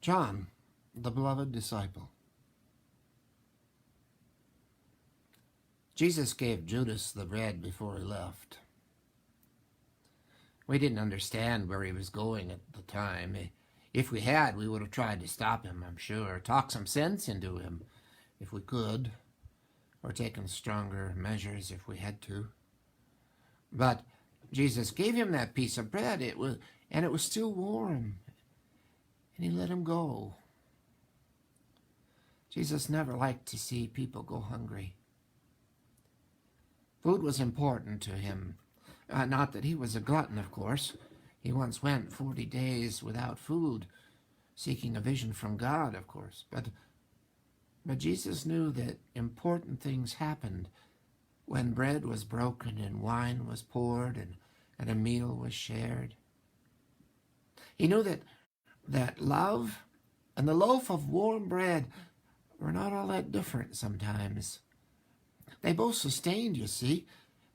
John, the beloved disciple. Jesus gave Judas the bread before he left. We didn't understand where he was going at the time. If we had, we would have tried to stop him, I'm sure, talk some sense into him if we could, or taken stronger measures if we had to. But Jesus gave him that piece of bread, it was still warm, and he let him go. Jesus never liked to see people go hungry. Food was important to him. Not that he was a glutton, of course. He once went 40 days without food, seeking a vision from God, of course. But Jesus knew that important things happened when bread was broken and wine was poured and a meal was shared. He knew that love and the loaf of warm bread were not all that different sometimes. They both sustained, you see.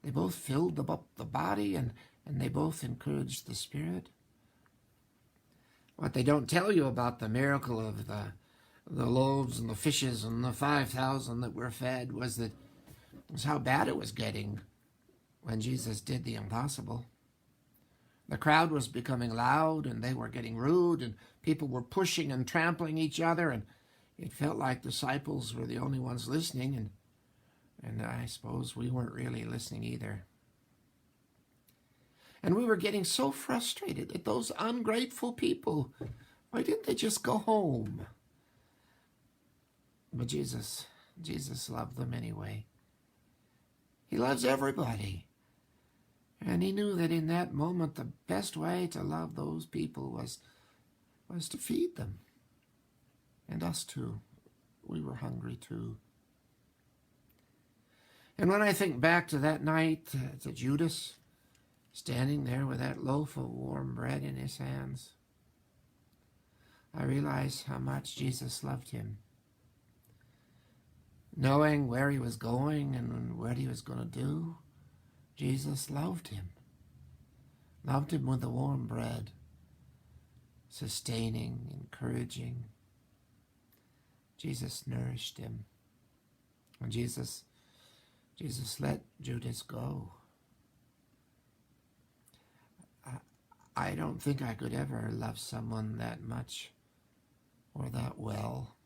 They both filled up the body and they both encouraged the spirit. What they don't tell you about the miracle of the loaves and the fishes and the 5,000 that were fed was how bad it was getting when Jesus did the impossible. The crowd was becoming loud and they were getting rude and people were pushing and trampling each other, and it felt like disciples were the only ones listening, and I suppose we weren't really listening either. And we were getting so frustrated at those ungrateful people. Why didn't they just go home? But Jesus loved them anyway. He loves everybody. And he knew that in that moment the best way to love those people was to feed them. And us too. We were hungry too. And when I think back to that night, to Judas, standing there with that loaf of warm bread in his hands, I realize how much Jesus loved him. Knowing where he was going and what he was going to do, Jesus loved him. Loved him with the warm bread, sustaining, encouraging. Jesus nourished him. And Jesus let Judas go. I don't think I could ever love someone that much or that well.